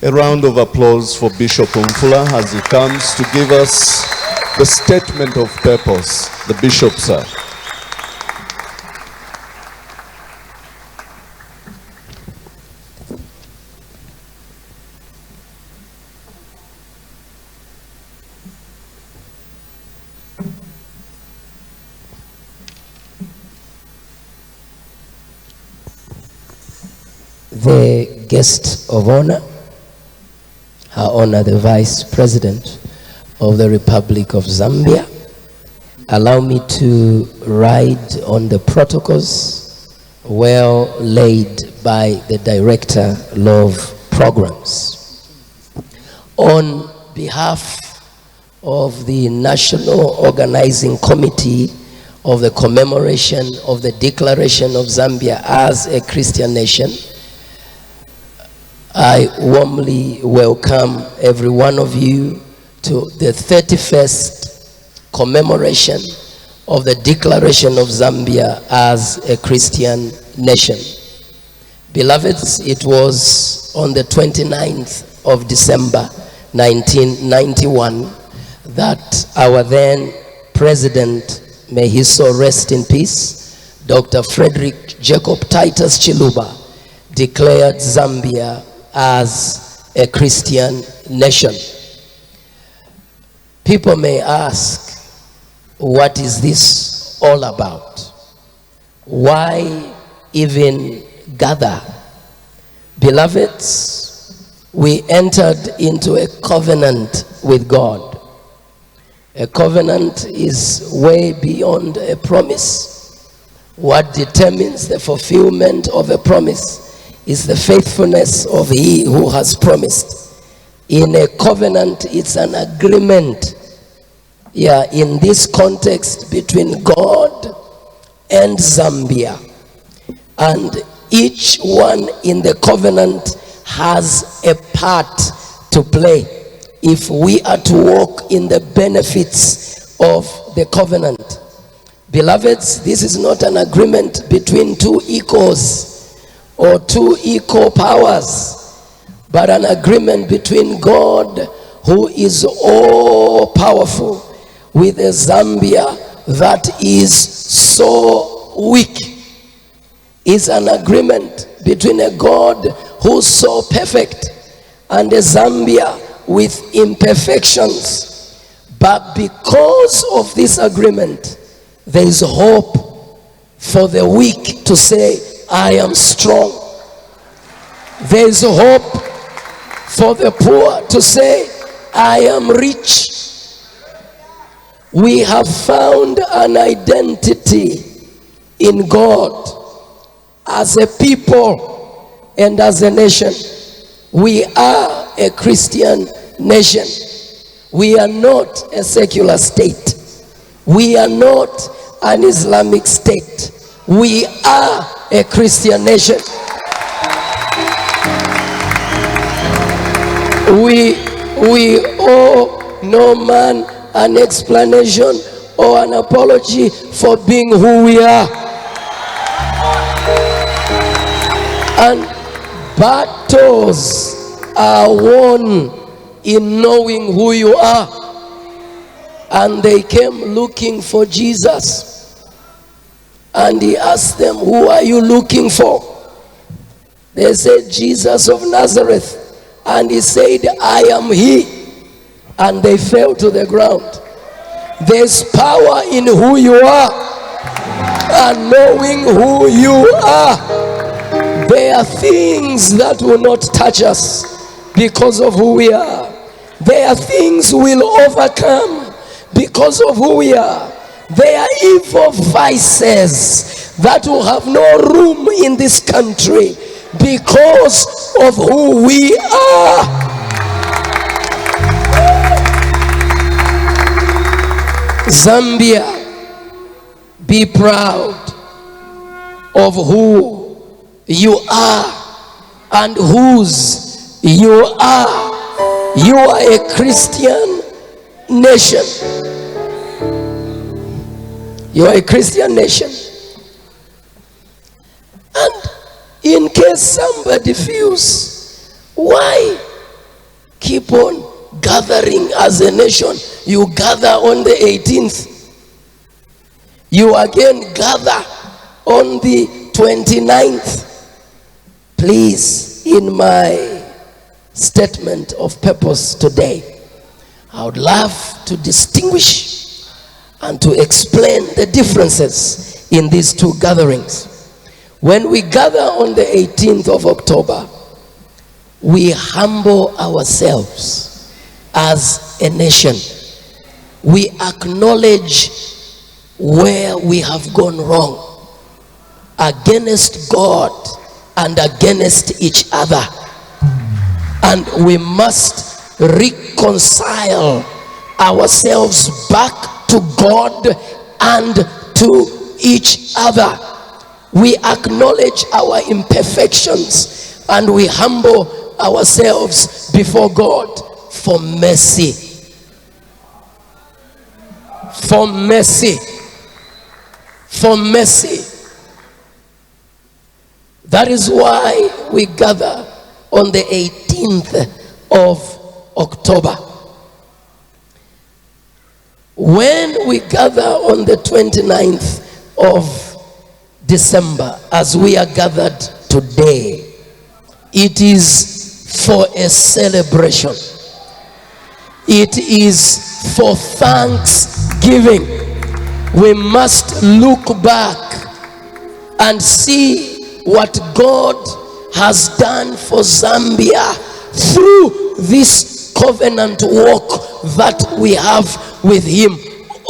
A round of applause for Bishop Mfula as he comes to give us the statement of purpose. The Bishop, sir. The guest of honor, Her Honor the Vice President of the Republic of Zambia, allow me to ride on the protocols well laid by the Director of Programs. On behalf of the National Organizing Committee of the Commemoration of the Declaration of Zambia as a Christian Nation, I warmly welcome every one of you to the 31st commemoration of the Declaration of Zambia as a Christian nation. Beloveds, it was on the 29th of December 1991 that our then President, may his soul rest in peace, Dr. Frederick Jacob Titus Chiluba, declared Zambia as a Christian nation. People may ask, what is this all about? Why even gather? Beloveds, we entered into a covenant with God. A covenant is way beyond a promise. What determines the fulfillment of a promise is the faithfulness of he who has promised. In a covenant, it's an agreement, in this context between God and Zambia. And each one in the covenant has a part to play if we are to walk in the benefits of the covenant. Beloveds, this is not an agreement between two equals or two equal powers, but an agreement between God, who is all powerful, with a Zambia that is so weak. It's an agreement between a God who's so perfect and a Zambia with imperfections. But because of this agreement, there is hope for the weak to say, I am strong. There is hope for the poor to say, I am rich. We have found an identity in God as a people and as a nation. We are a Christian nation. We are not a secular state. We are not an Islamic state. We are a Christian nation. We owe no man an explanation or an apology for being who we are. And battles are won in knowing who you are. And they came looking for Jesus. And he asked them, who are you looking for? They said, Jesus of Nazareth. And he said, I am he. And they fell to the ground. There's power in who you are and knowing who you are. There are things that will not touch us because of who we are. There are things we'll overcome because of who we are. There are evil vices that will have no room in this country because of who we are. Zambia, be proud of who you are and whose you are. You are a Christian nation. You are a Christian nation. And in case somebody feels, why keep on gathering as a nation. You gather on the 18th. You again gather on the 29th. Please, in my statement of purpose today, I would love to distinguish and to explain the differences in these two gatherings. When we gather on the 18th of October, we humble ourselves as a nation. We acknowledge where we have gone wrong against God and against each other. And we must reconcile ourselves back to God and to each other. We acknowledge our imperfections and we humble ourselves before God for mercy. For mercy. For mercy. That is why we gather on the 18th of October. When we gather on the 29th of December, as we are gathered today, it is for a celebration. It is for thanksgiving. We must look back and see what God has done for Zambia through this covenant walk that we have with Him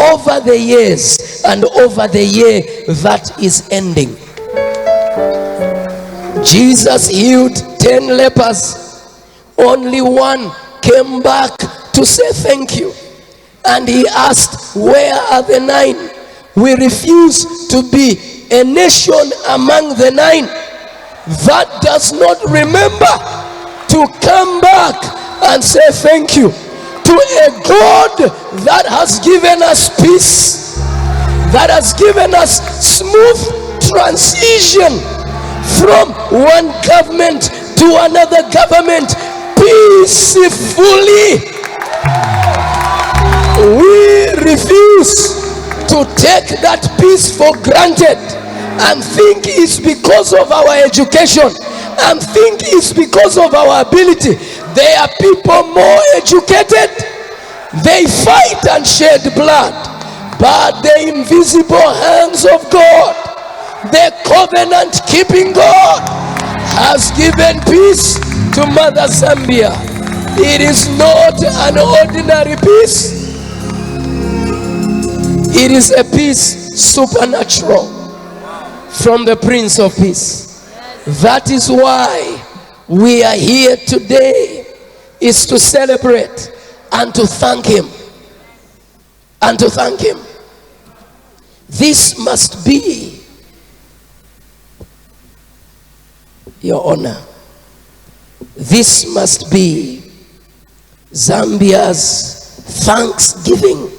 over the years and over the year that is ending. Jesus healed 10 lepers. Only one came back to say thank you. And He asked, where are the 9? We refuse to be a nation among the 9 that does not remember to come back and say thank you to a God that has given us peace, that has given us smooth transition from one government to another government peacefully. We refuse to take that peace for granted and think it's because of our education and think it's because of our ability. There are people more educated. They fight and shed blood, but the invisible hands of God, the covenant keeping God, has given peace to Mother Zambia. It is not an ordinary peace. It is a peace supernatural from the Prince of Peace. That is why we are here today, is to celebrate and to thank Him. And to thank Him. This must be, Your Honor, this must be Zambia's Thanksgiving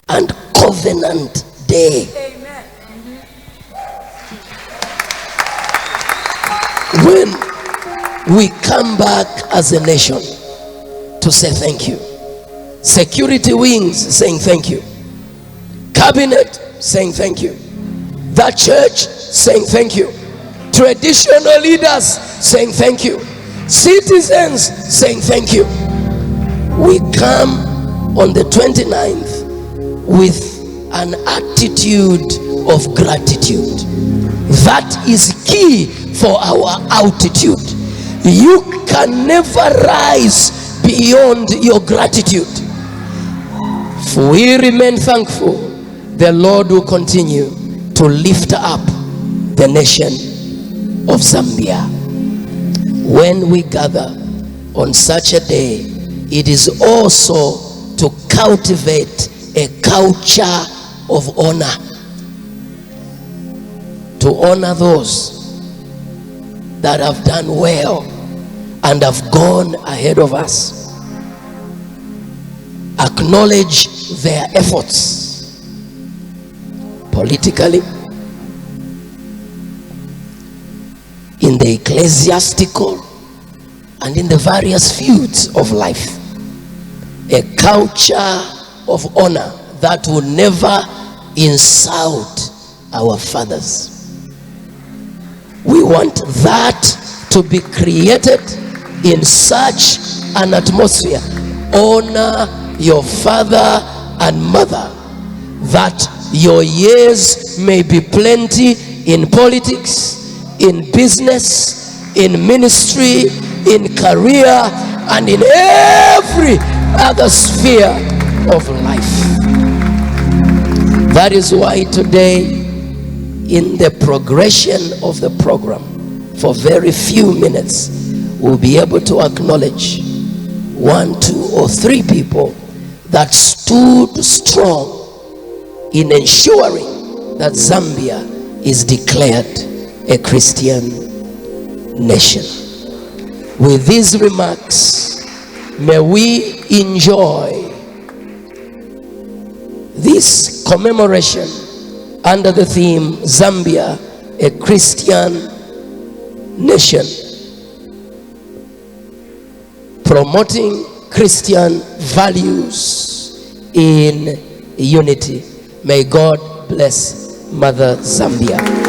and Covenant Day. Amen. When we come back as a nation to say thank you. Security wings saying thank you. Cabinet saying thank you. The church saying thank you. Traditional leaders saying thank you. Citizens saying thank you. We come on the 29th with an attitude of gratitude. That is key for our altitude. You can never rise beyond your gratitude. If we remain thankful, the Lord will continue to lift up the nation of Zambia. When we gather on such a day, it is also to cultivate a culture of honor. To honor those that have done well and have gone ahead of us. Acknowledge their efforts politically, in the ecclesiastical and in the various fields of life. A culture of honor that will never insult our fathers. We want that to be created in such an atmosphere. Honor your father and mother, that your years may be plenty in politics, in business, in ministry, in career, and in every other sphere of life. That is why today, in the progression of the program, for very few minutes, we'll be able to acknowledge 1, 2, or 3 people that stood strong in ensuring that Zambia is declared a Christian nation. With these remarks, may we enjoy this commemoration under the theme Zambia, a Christian nation, promoting Christian values in unity. May God bless Mother Zambia.